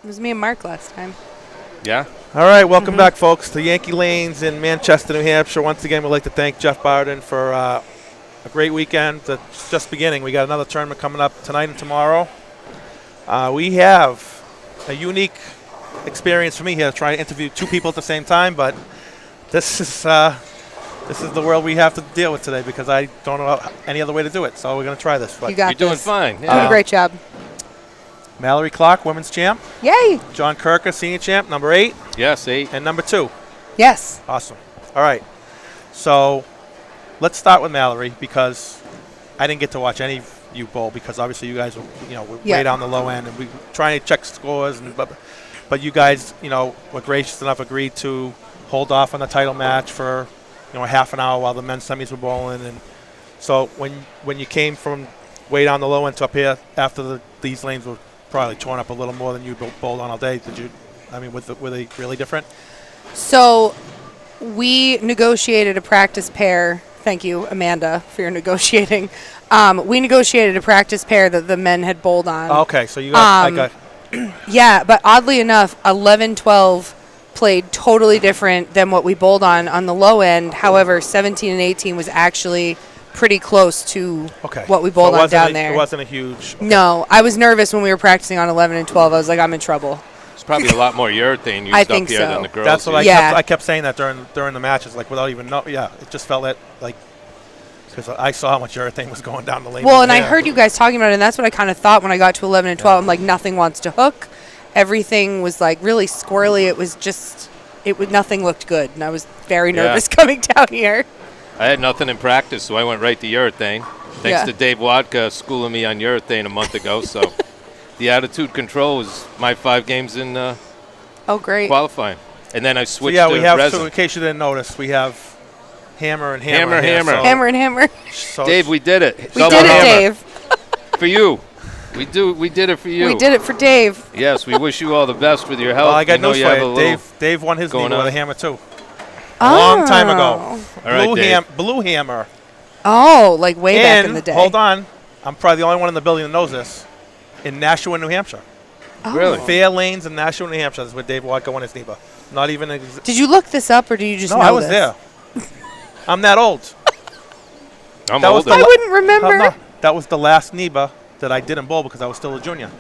was me and Mark last time. Yeah. All right, welcome back, folks, to Yankee Lanes in Manchester, New Hampshire. Once again, we'd like to thank Jeff Barden for a great weekend that's just beginning. We got another tournament coming up tonight and tomorrow. We have a unique experience for me here, trying to interview two people at the same time, but this is the world we have to deal with today because I don't know any other way to do it. So we're going to try this. You got You're this. doing fine. Doing a great job. Mallory Clark, women's champ. Yay. John Kirker, senior champ, number 8. Yes, 8. And number 2. Yes. Awesome. All right. So let's start with Mallory because I didn't get to watch any of you bowl because obviously you guys were, were way down the low end and we were trying to check scores, but you guys, were gracious enough, agreed to hold off on the title match for, half an hour while the men's semis were bowling. And so when you came from way down the low end to up here after these lanes were probably torn up a little more than you bowled on all day, were they really different? So we negotiated a practice pair. Thank you, Amanda, for your negotiating. We negotiated a practice pair that the men had bowled on. Okay, so you got yeah, but oddly enough, 11-12 played totally different than what we bowled on the low end. However, 17 and 18 was actually pretty close to what we bowled on down there. It wasn't a huge... Okay. No, I was nervous when we were practicing on 11 and 12. I was like, I'm in trouble. It's probably a lot more urethane used up here than the girls. That's what I kept saying that during the matches, like without even knowing. Yeah, it just felt like because I saw how much urethane was going down the lane. Well, and I heard you guys talking about it, and that's what I kind of thought when I got to 11 and 12. I'm like, nothing wants to hook. Everything was like really squirrely. It was just, nothing looked good, and I was very nervous coming down here. I had nothing in practice, so I went right to urethane. Thanks to Dave Wadka schooling me on urethane a month ago. So the attitude control was my 5 games in qualifying. And then I switched to resin. So in case you didn't notice, we have hammer and hammer. Hammer and hammer. So Dave, we did it. We did it, Dave. For you. We did it for you. We did it for Dave. Yes, we wish you all the best with your health. Well, I got news for you. Dave won his NEBA with a hammer, too. A long time ago. All right, Blue hammer. Oh, like way back in the day. Hold on. I'm probably the only one in the building that knows this. In Nashua, New Hampshire. Oh. Really? Fair Lanes in Nashua, New Hampshire. That's where Dave Wadka won his NEBA. Not even... Did you look this up, or do you just know I was there. I'm that old. I'm older. I wouldn't remember. No, that was the last NEBA that I didn't bowl because I was still a junior.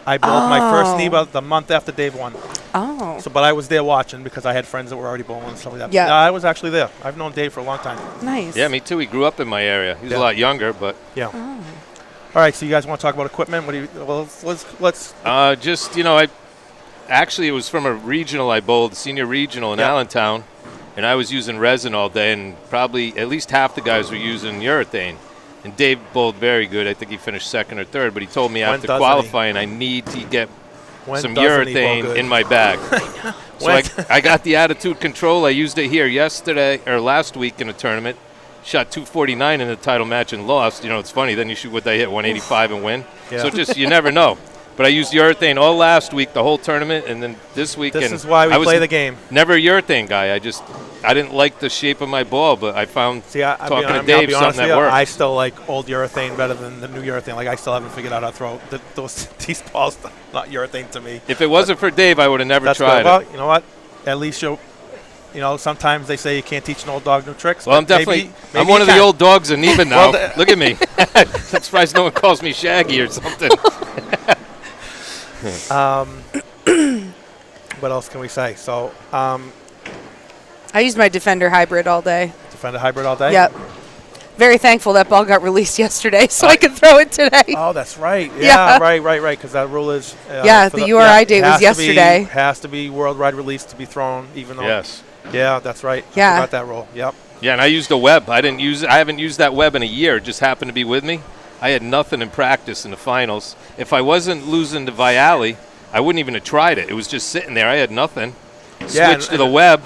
I bowled my first NEBA the month after Dave won. Oh. But I was there watching because I had friends that were already bowling and stuff like that. Yeah. I was actually there. I've known Dave for a long time. Nice. Yeah, me too. He grew up in my area. He was a lot younger, but... Yeah. Oh. All right, so you guys want to talk about equipment? What do you... Well, let's... Just, actually, it was from a regional I bowled, senior regional in Allentown, and I was using resin all day, and probably at least half the guys were using urethane. And Dave bowled very good. I think he finished 2nd or 3rd, but he told me after qualifying I need to get some urethane in my bag. So I got the attitude control. I used it here last week in a tournament. Shot 249 in the title match and lost. It's funny. Then you shoot what they hit, 185 and win. Yeah. So just, you never know. But I used urethane all last week, the whole tournament, and then this week. This is why we play the game. Never a urethane guy. I didn't like the shape of my ball, but I found talking to Dave something that worked. I still like old urethane better than the new urethane. Like I still haven't figured out how to throw these balls. Not urethane to me. If it wasn't for Dave, I would have never tried it. Well, you know what? At least sometimes they say you can't teach an old dog new tricks. Well, I'm definitely I'm one of the old dogs in NEBA now. Look at me. I'm surprised no one calls me Shaggy or something. What else can we say? So, I used my Defender Hybrid all day. Defender Hybrid all day? Yep. Very thankful that ball got released yesterday so I could throw it today. Oh, that's right. Yeah. Right. Because that rule is... the URI date was yesterday. Has to be worldwide release to be thrown, even though... Yes. Yeah, that's right. Yeah. I forgot that rule. Yep. Yeah, and I used a web. I haven't used that web in a year. It just happened to be with me. I had nothing in practice in the finals. If I wasn't losing to Viali, I wouldn't even have tried it. It was just sitting there. I had nothing. Switched to the web,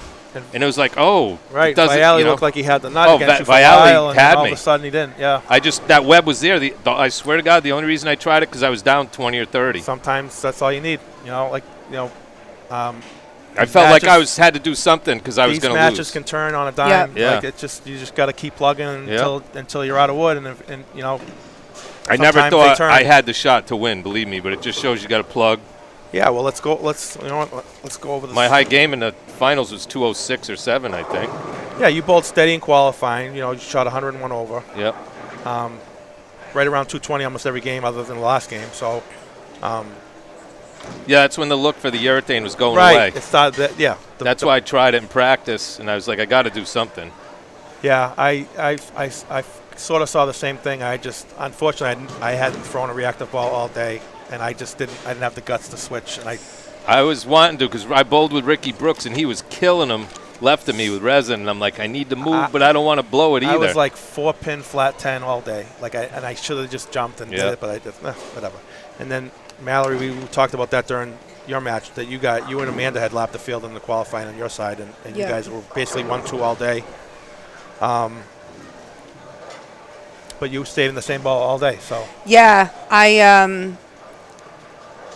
and it was like, right. Doesn't, Viali looked like he had the nut against you for Viali a while, and had all me. of a sudden he didn't. Yeah. That web was there. I swear to God, the only reason I tried it because I was down 20 or 30. Sometimes that's all you need. I felt like I had to do something because I was going to lose. These matches can turn on a dime. Yeah. Like you just got to keep plugging until you're out of wood, and I never thought I had the shot to win, believe me, but it just shows you got to plug. Yeah, well, let's go. Let's go over this. My high game in the finals was 206 or 7, I think. Yeah, you bowled steady in qualifying. You shot 101 over. Yep. Right around 220 almost every game, other than the last game. So. Yeah, that's when the look for the urethane was going right. away. It started. Yeah. That's why I tried it in practice, and I was like, I got to do something. Yeah, I sort of saw the same thing. Unfortunately, I hadn't thrown a reactive ball all day, and I didn't have the guts to switch. And I was wanting to, because I bowled with Ricky Brooks, and he was killing him left of me with resin, and I'm like, I need to move, but I don't want to blow it either. I was like 4-pin flat 10 all day, and I should have just jumped and did it, but I just whatever. And then Mallory, we talked about that during your match that you and Amanda had lapped the field in the qualifying on your side, and you guys were basically 1-2 all day. But you stayed in the same ball all day, so. Yeah, I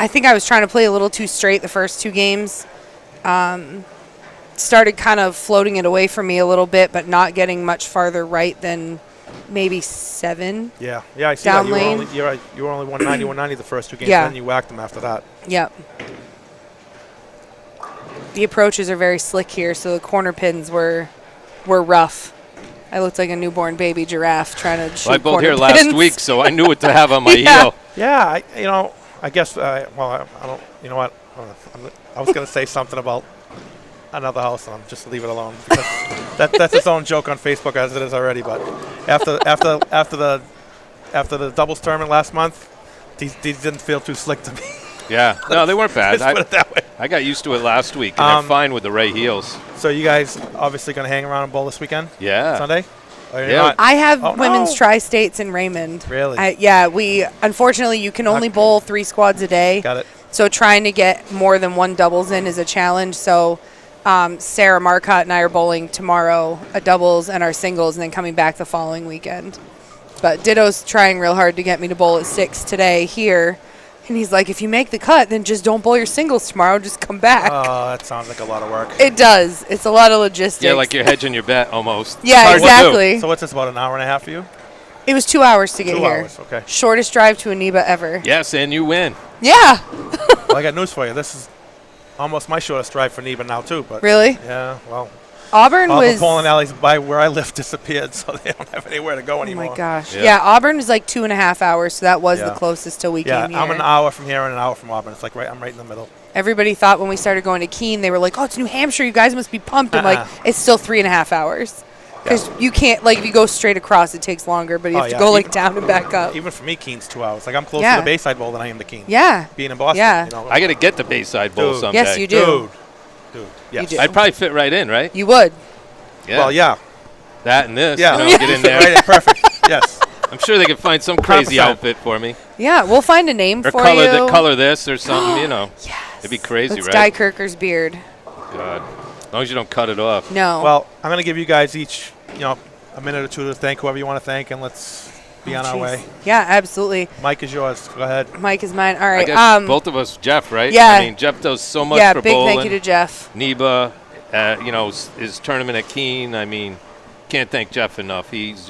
think I was trying to play a little too straight the first 2 games. Started kind of floating it away from me a little bit, but not getting much farther right than maybe 7. Yeah, I see down that. lane. You were only 190, 190 the first 2 games, Yeah. and then you whacked them after that. Yep. The approaches are very slick here, so the corner pins were rough. I looked like a newborn baby giraffe trying to shoot I bowled here corner pins. last week, so I knew what to have on my heel. Yeah, I guess. I don't. You know what? I was going to say something about another house, and I'm just leave it alone because that's its own joke on Facebook as it is already. But after the doubles tournament last month, these didn't feel too slick to me. Yeah, no, they weren't bad. Let's put it that way. I got used to it last week, and they're fine with the right heels. So you guys obviously going to hang around and bowl this weekend? Yeah. Sunday? Or you're Yeah. not? I have women's no. tri-states in Raymond. Really? We unfortunately you can only bowl 3 squads a day. Got it. So trying to get more than 1 doubles in is a challenge. So Sarah Marcotte and I are bowling tomorrow, a doubles and our singles, and then coming back the following weekend. But Ditto's trying real hard to get me to bowl at 6 today here. And he's like, if you make the cut, then just don't bowl your singles tomorrow. Just come back. Oh, that sounds like a lot of work. It does. It's a lot of logistics. Yeah, like you're hedging your bet almost. Yeah, Hard to do. exactly. So what's this, about an hour and a half for you? It was 2 hours to get 2 here. hours, okay. Shortest drive to a NEBA ever. Yes, and you win. Yeah. Well, I got news for you. This is almost my shortest drive for NEBA now, too. But Really? yeah, well. Auburn all was. the bowling alleys by where I live disappeared, so they don't have anywhere to go Oh anymore. my gosh. Yeah. Yeah, Auburn was like 2.5 hours, so that was Yeah. the closest till we Yeah, came here. I'm an hour from here and an hour from Auburn. It's like I'm right in the middle. Everybody thought when we started going to Keene, they were like, "Oh, it's New Hampshire. You guys must be pumped." I'm like, it's still 3.5 hours. Because you can't, like, if you go straight across, it takes longer, but you have to go, like, down and back up. Even for me, Keene's 2 hours. Like, I'm closer Yeah. to the Bayside Bowl than I am to Keene. Yeah. Being in Boston. Yeah. You know, I got to get the Bayside Bowl Dude. someday. Yes, you do. Dude. Yes. You do. I'd probably fit right in, right? You would. Yeah. Well, yeah. That and this. Yeah. You know, get in there. Right, perfect. Yes. I'm sure they could find some crazy 100%. outfit for me. Yeah, we'll find a name Or for color you. color this or something, you know. Yes. It'd be crazy, Let's right? dye Kirker's beard. God. As long as you don't cut it off. No. Well, I'm going to give you guys each, a minute or two to thank whoever you want to thank, and let's be on our Jeez. way. Yeah, absolutely. Mike is yours. Go ahead. Mike is mine. All I right. guess both of us, Jeff, right? Yeah. I mean, Jeff does so much yeah, for big bowling. thank you to Jeff. NEBA, his tournament at Keene. I mean, can't thank Jeff enough. He's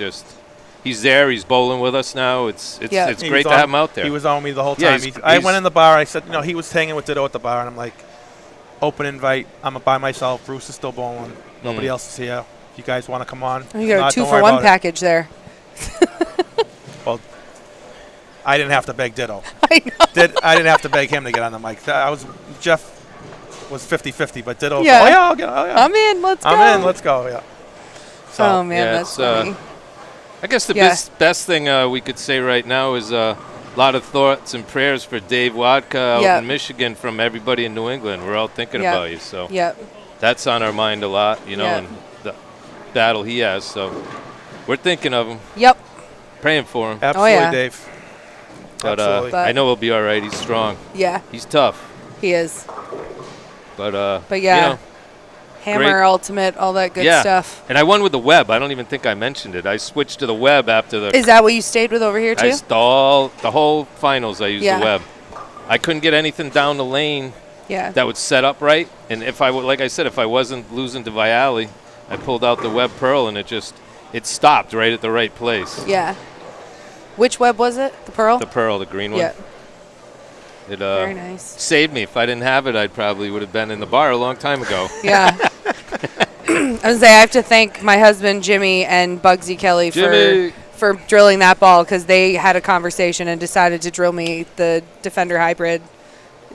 there. He's bowling with us now. It's great to have him out there. He was on me the whole Yeah, time. I went in the bar. I said, he was hanging with Ditto at the bar, and I'm like, open invite. I'm by myself. Bruce is still bowling. Nobody else is here. If you guys want to come on. Oh, you got Not, a don't worry 2-for-1 about it. package there. Well, I didn't have to beg Ditto. I know. I didn't have to beg him to get on the mic. Jeff was 50-50, but Ditto. Yeah. Oh yeah, I'll get. Oh yeah. I'm in. Let's go. I'm in. Let's go. Yeah. So, Oh, man, yeah, that's funny. I guess the Yeah. best thing we could say right now is a lot of thoughts and prayers for Dave Wadka out Yep. in Michigan from everybody in New England. We're all thinking Yep. about you. So Yep. that's on our mind a lot, Yep. and the battle he has. So we're thinking of him, Yep. praying for him. absolutely, yeah. Dave. But Absolutely. I know he'll be all right. He's strong. Yeah, He's tough. he is. But yeah. Hammer, great. Ultimate, all that good yeah. stuff. And I won with the web. I don't even think I mentioned it. I switched to the web after the Is that what you stayed with over here, too? the whole finals. I used Yeah. the web. I couldn't get anything down the lane Yeah. that would set up right. And if like I said, if I wasn't losing to Viali, I pulled out the web pearl and it stopped right at the right place. Yeah. Which web was it? The Pearl? The pearl, the green one. Yeah. It Very nice. saved me. If I didn't have it, I probably would have been in the bar a long time ago. Yeah. I was say I have to thank my husband Jimmy and Bugsy Kelly for drilling that ball, because they had a conversation and decided to drill me the Defender Hybrid.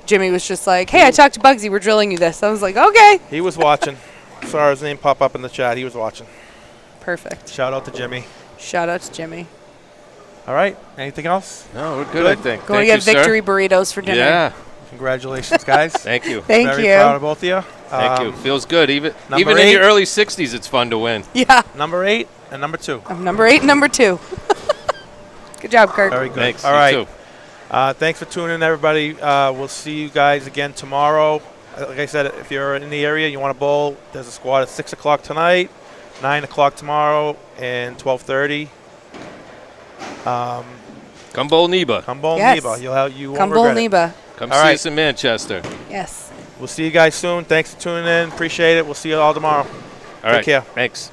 Jimmy was just like, "Hey, I talked to Bugsy. We're drilling you this." I was like, "Okay." He was watching. Saw his name pop up in the chat. He was watching. Perfect. Shout out to Jimmy. Shout out to Jimmy. All right. Anything else? No, we're good, I think. Going to get victory burritos for dinner. Yeah. Congratulations, guys. Thank you. Thank Very you. proud of both of you. Thank you. Feels good. Even in 8. your early 60s, it's fun to win. Yeah. Number 8 and number 2. I'm number 8 and number 2. Good job, Kirk. Very good. Thanks. All You right. too. Thanks for tuning in, everybody. We'll see you guys again tomorrow. Like I said, if you're in the area, you want to bowl, there's a squad at 6 o'clock tonight, 9 o'clock tomorrow, and 12:30. Come bowl NEBA. Come bowl Yes. NEBA. You won't Come bowl regret it. NEBA. Come All see right. us in Manchester. Yes. We'll see you guys soon. Thanks for tuning in. Appreciate it. We'll see you all tomorrow. All right. Take care. Thanks.